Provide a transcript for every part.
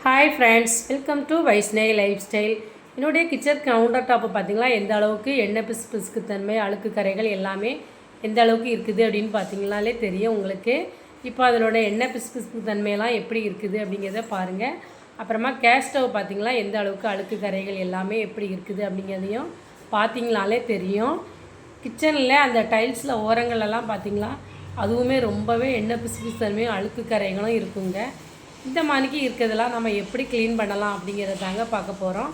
Hi friends, welcome to Vaishnavi life style. என்னுடைய kitchen counter டாப்பை பார்த்திங்களா எந்த அளவுக்கு எண்ணெய் பிசுக்கு தன்மை, அழுக்கு கரைகள் எல்லாமே எந்த அளவுக்கு இருக்குது அப்படின்னு பார்த்திங்கனாலே தெரியும் உங்களுக்கு. இப்போ அதனோட எண்ணெய் பிசுக்கு தன்மையெல்லாம் எப்படி இருக்குது அப்படிங்கிறத பாருங்கள். அப்புறமா கேஸ் ஸ்டவ் பார்த்திங்களா எந்த அளவுக்கு அழுக்கு கரைகள் எல்லாமே எப்படி இருக்குது அப்படிங்கிறதையும் பார்த்திங்கனாலே தெரியும். கிச்சனில் அந்த டைல்ஸில் ஓரங்கள்லாம் பார்த்திங்களா அதுவுமே ரொம்பவே எண்ணெய் பிசுக்கு தன்மையும் அழுக்கு கரைகளும் இருக்குங்க. இந்த மாதிரிக்கு இருக்கிறதெல்லாம் நம்ம எப்படி க்ளீன் பண்ணலாம் அப்படிங்கிறத தாங்க பார்க்க போகிறோம்.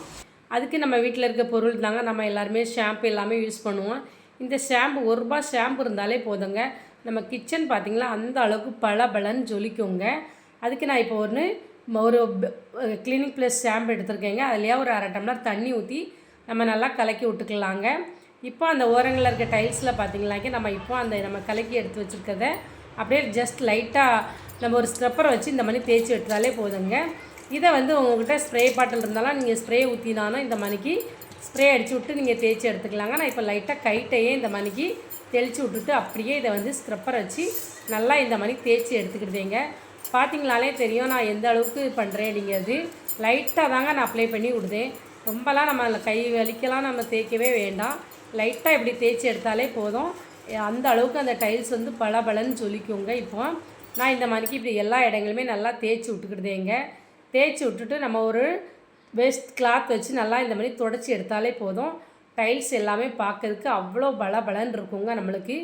அதுக்கு நம்ம வீட்டில் இருக்க பொருள் தாங்க நம்ம எல்லாருமே ஷாம்பு எல்லாமே யூஸ் பண்ணுவோம். இந்த ஷாம்பு ₹1 ஷாம்பு இருந்தாலே போதுங்க, நம்ம கிச்சன் பார்த்திங்களா அந்த அளவுக்கு பளபளன்னு ஜொலிக்குங்க. அதுக்கு நான் இப்போ ஒரு கிளினிக் ப்ளஸ் ஷாம்பு எடுத்துருக்கேங்க. அதுலேயே ஒரு அரை டம்ளர் தண்ணி ஊற்றி நம்ம நல்லா கலக்கி விட்டுக்கலாங்க. இப்போ அந்த ஓரங்களில் இருக்க டைல்ஸில் பார்த்திங்களாக்கி நம்ம கலக்கி எடுத்து வச்சுருக்கத அப்படியே ஜஸ்ட் லைட்டாக நம்ம ஒரு ஸ்க்ரப்பரை வச்சு இந்த மாதிரி தேய்ச்சி எடுத்தாலே போதுங்க. இதை உங்கள்கிட்ட ஸ்ப்ரே பாட்டில் இருந்தாலும் நீங்கள் ஸ்ப்ரே ஊற்றினாலும் இந்த மணிக்கு ஸ்ப்ரே அடித்து விட்டு நீங்கள் தேய்ச்சி எடுத்துக்கலாங்க. நான் இப்போ லைட்டாக கைட்டையே இந்த மணிக்கு தெளித்து விட்டுட்டு அப்படியே இதை ஸ்க்ரப்பரை வச்சு நல்லா இந்த மாதிரி தேய்ச்சி எடுத்துக்கிட்டேங்க. பார்த்திங்களாலே தெரியும் நான் எந்த அளவுக்கு பண்ணுறேன். நீங்கள் அது லைட்டாக தாங்க நான் அப்ளை பண்ணி விடுதேன். ரொம்பலாம் நம்ம கை வலிக்கலாம் நம்ம தேய்க்கவே வேண்டாம். லைட்டாக இப்படி தேய்ச்சி எடுத்தாலே போதும். அந்த அளவுக்கு அந்த டைல்ஸ் பளபளன்னு ஜொலிக்குங்க. இப்போ நான் இந்த மாதிரிக்கு இப்படி எல்லா இடங்களுமே நல்லா தேய்ச்சி விட்டுக்கிட்டேங்க. தேய்ச்சி விட்டுட்டு நம்ம ஒரு வேஸ்ட் கிளாத் வச்சு நல்லா இந்த மாதிரி தொடச்சி எடுத்தாலே போதும். டைல்ஸ் எல்லாமே பார்க்கறதுக்கு அவ்வளோ பளபளன்னு இருக்குங்க. நம்மளுக்கு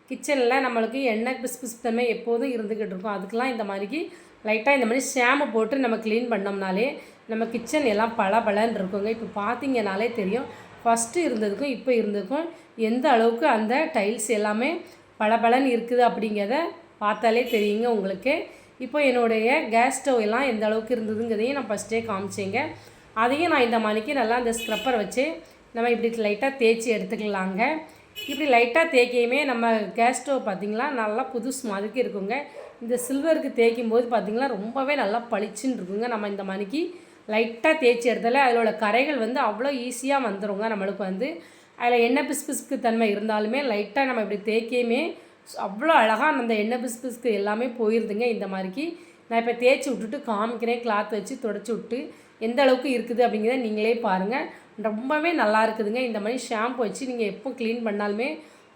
கிச்சனில் நம்மளுக்கு எண்ணெய் பிசுத்தன்மை எப்போதும் இருந்துக்கிட்டு இருக்கும். அதுக்கெலாம் இந்த மாதிரிக்கு லைட்டாக இந்த மாதிரி ஷாம்பு போட்டு நம்ம க்ளீன் பண்ணோம்னாலே நம்ம கிச்சன் எல்லாம் பளபளன்னு இருக்குங்க. இப்போ பார்த்திங்கனாலே தெரியும் ஃபஸ்ட்டு இருந்ததுக்கும் இப்போ இருந்ததுக்கும் எந்த அளவுக்கு அந்த டைல்ஸ் எல்லாமே பளபளன்னு இருக்குது அப்படிங்கிறத பார்த்தாலே தெரியுங்க உங்களுக்கு. இப்போ என்னுடைய கேஸ் ஸ்டவ் எல்லாம் எந்த அளவுக்கு இருந்ததுங்கிறதையும் நான் ஃபஸ்ட்டே காமிச்சேங்க. அதையும் நான் இந்த மாதிரிக்கு நல்லா அந்த ஸ்க்ரப்பர் வச்சு நம்ம இப்படி லைட்டாக தேய்ச்சி எடுத்துக்கலாங்க. இப்படி லைட்டாக தேய்க்கையுமே நம்ம கேஸ் ஸ்டவ் பார்த்திங்களா நல்லா புதுசு மாதிரிக்கு இருக்குங்க. இந்த சில்வருக்கு தேய்க்கும் போது பார்த்திங்களா ரொம்பவே நல்லா பளிச்சுன்னு இருக்குங்க. நம்ம இந்த மாதிரிக்கு லைட்டாக தேய்ச்சி எடுத்தாலே அதில் கரைகள் அவ்வளோ ஈஸியாக வந்துடுங்க. நம்மளுக்கு அதில் எண்ணெய் பிசுக்கு தன்மை இருந்தாலுமே லைட்டாக நம்ம இப்படி தேய்க்கையுமே அவ்வளோ அழகாக அந்த எண்ணெய் பிசுக்கு எல்லாமே போயிருதுங்க. இந்த மாதிரிக்கு நான் இப்போ தேய்ச்சி விட்டுட்டு காமிக்கிறேன். கிளாத் வச்சு தொடச்சி விட்டு எந்த அளவுக்கு இருக்குது அப்படிங்கிறத நீங்களே பாருங்கள். ரொம்பவே நல்லா இருக்குதுங்க. இந்த மாதிரி ஷாம்பு வச்சு நீங்கள் எப்போ க்ளீன் பண்ணாலுமே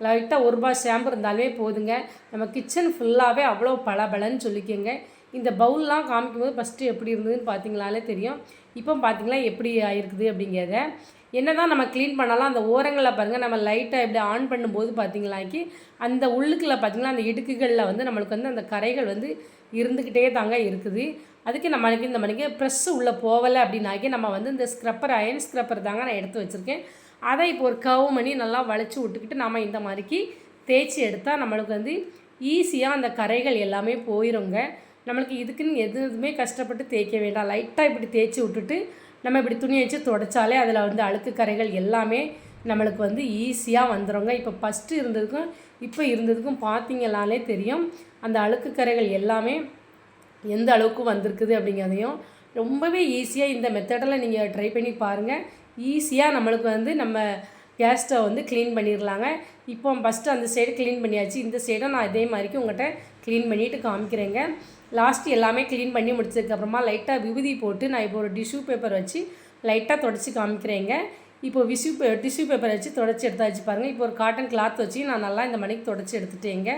லைட்டாக ₹1 ஷாம்பு இருந்தாலுமே போதுங்க. நம்ம கிச்சன் ஃபுல்லாகவே அவ்வளோ பளபளன்னு சொல்லிக்கோங்க. இந்த பவுல்லாம் காமிக்கும்போது ஃபஸ்ட்டு எப்படி இருந்ததுன்னு பார்த்திங்களாலே தெரியும். இப்போ பார்த்திங்களா எப்படி ஆயிருக்குது அப்படிங்கிறத. என்ன தான் நம்ம க்ளீன் பண்ணாலும் அந்த ஓரங்களில் பாருங்கள் நம்ம லைட்டாக இப்படி ஆன் பண்ணும்போது பார்த்திங்களாக்கி அந்த உள்ளுக்குள்ளே பார்த்திங்களா அந்த இடுக்குகளில் நம்மளுக்கு அந்த கரைகள் இருந்துக்கிட்டே தாங்க இருக்குது. அதுக்கு நம்மளுக்கு இந்த மணிக்கு ப்ரெஸ்ஸு உள்ளே போகலை அப்படின்னாக்கி நம்ம இந்த ஸ்க்ரப்பர் அயன் ஸ்க்ரப்பர் தாங்க நான் எடுத்து வச்சுருக்கேன். அதை இப்போ ஒரு கவு மணி நல்லா வளைச்சி விட்டுக்கிட்டு நம்ம இந்த மாதிரிக்கு தேய்ச்சி எடுத்தால் நம்மளுக்கு ஈஸியாக அந்த கரைகள் எல்லாமே போயிடுங்க. நம்மளுக்கு இதுக்குன்னு எதுவுமே கஷ்டப்பட்டு தேய்க்க வேண்டாம். லைட்டாக இப்படி தேய்ச்சி விட்டுட்டு நம்ம இப்படி துணி வச்சு தொடச்சாலே அதில் அழுக்கு கரைகள் எல்லாமே நம்மளுக்கு ஈஸியாக வந்துடுங்க. இப்போ ஃபஸ்ட்டு இருந்ததுக்கும் இப்போ இருந்ததுக்கும் பார்த்திங்கனாலே தெரியும் அந்த அழுக்கு கரைகள் எல்லாமே எந்த அளவுக்கு வந்திருக்குது அப்படிங்கிறதையும். ரொம்பவே ஈஸியாக இந்த மெத்தடில் நீங்கள் ட்ரை பண்ணி பாருங்கள். ஈஸியாக நம்மளுக்கு நம்ம கேஸ் ஸ்டவ் க்ளீன் பண்ணிடலாங்க. இப்போ ஃபஸ்ட்டு அந்த சைடு க்ளீன் பண்ணியாச்சு. இந்த சைடும் நான் இதே மாதிரிக்கு உங்கள்கிட்ட க்ளீன் பண்ணிவிட்டு காமிக்கிறேங்க. லாஸ்ட்டு எல்லாமே க்ளீன் பண்ணி முடிச்சதுக்கப்புறமா லைட்டாக விபூதி போட்டு நான் இப்போ ஒரு டிஷ்யூ பேப்பர் வச்சு லைட்டாக தொடச்சி காமிக்கிறேங்க. இப்போ டிஷ்யூ பேப்பர் வச்சு தொடச்சி எடுத்தாச்சு பாருங்கள். இப்போ ஒரு காட்டன் கிளாத் வச்சு நான் நல்லா இந்த மணிக்கு தொடச்சி எடுத்துட்டேங்க.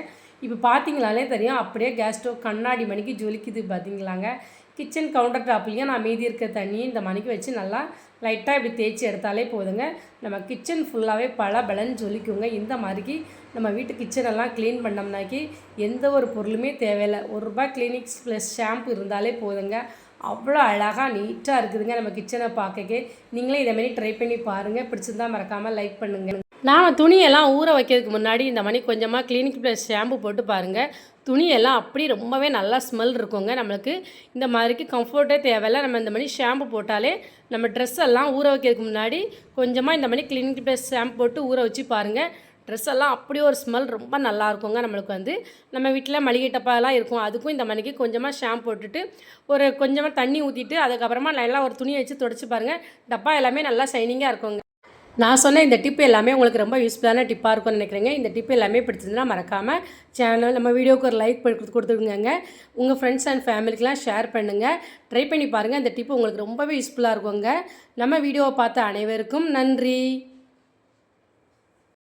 இப்போ பார்த்திங்களாலே தெரியும் அப்படியே கேஸ் ஸ்டவ் கண்ணாடி மணிக்கு ஜொலிக்குது பார்த்திங்களாங்க. கிச்சன் கவுண்டர் டாப்லேயும் நான் மீதி இருக்க தண்ணியை இந்த மணிக்கு வச்சு நல்லா லைட்டாக இப்படி தேய்ச்சி எடுத்தாலே போதுங்க. நம்ம கிச்சன் ஃபுல்லாகவே பளபளன்னு ஜொலிக்குங்க. இந்த மாதிரிக்கு நம்ம வீட்டு கிச்சனெல்லாம் க்ளீன் பண்ணோம்னாக்கி எந்த ஒரு பொருளுமே தேவையில்லை. ₹1 கிளினிக்ஸ் ப்ளஸ் ஷாம்பு இருந்தாலே போதுங்க. அவ்வளோ அழகாக நீட்டாக இருக்குதுங்க நம்ம கிச்சனை பார்க்கவே. நீங்களே இதேமாரி ட்ரை பண்ணி பாருங்கள். பிடிச்சிருந்தால் மறக்காமல் லைக் பண்ணுங்கள். நாம் துணியெல்லாம் ஊற வைக்கிறதுக்கு முன்னாடி இந்த மாதிரி கொஞ்சமாக கிளினிக் ப்ளஸ் ஷாம்பு போட்டு பாருங்கள். துணியெல்லாம் அப்படி ரொம்பவே நல்லா ஸ்மெல் இருக்குங்க. நம்மளுக்கு இந்த மாதிரிக்கு கம்ஃபர்ட்டே தேவையில்லை. நம்ம இந்த மாதிரி ஷாம்பு போட்டாலே நம்ம ட்ரெஸ் எல்லாம் ஊற வைக்கிறதுக்கு முன்னாடி கொஞ்சமாக இந்த மாதிரி கிளினிக் ப்ளஸ் ஷாம்பு போட்டு ஊற வச்சு பாருங்கள். ட்ரெஸ் எல்லாம் அப்படி ஒரு ஸ்மெல் ரொம்ப நல்லா இருக்குங்க. நம்மளுக்கு நம்ம வீட்டில் மளிகை டப்பாலாம் இருக்கும். அதுக்கும் இந்த மாதிரிக்கு கொஞ்சமாக ஷாம்பு போட்டுட்டு ஒரு கொஞ்சமாக தண்ணி ஊற்றிட்டு அதுக்கப்புறமா நல்லா ஒரு துணியை வச்சு தொடச்சி பாருங்கள். டப்பா எல்லாமே நல்லா ஷைனிங்காக இருக்குங்க. நான் சொன்ன இந்த டிப் எல்லாமே உங்களுக்கு ரொம்ப யூஸ்ஃபுல்லான டிப்பாக இருக்கும்னு நினைக்கிறேங்க. இந்த டிப் எல்லாமே பிடிச்சிருந்துன்னா மறக்காமல் சேனல் நம்ம வீடியோவுக்கு ஒரு லைக் கொடுத்துடுங்க. உங்கள் ஃப்ரெண்ட்ஸ் அண்ட் ஃபேமிலிக்கெலாம் ஷேர் பண்ணுங்கள். ட்ரை பண்ணி பாருங்கள். இந்த டிப் உங்களுக்கு ரொம்பவே யூஸ்ஃபுல்லாக இருக்குங்க. நம்ம வீடியோவை பார்த்த அனைவருக்கும் நன்றி.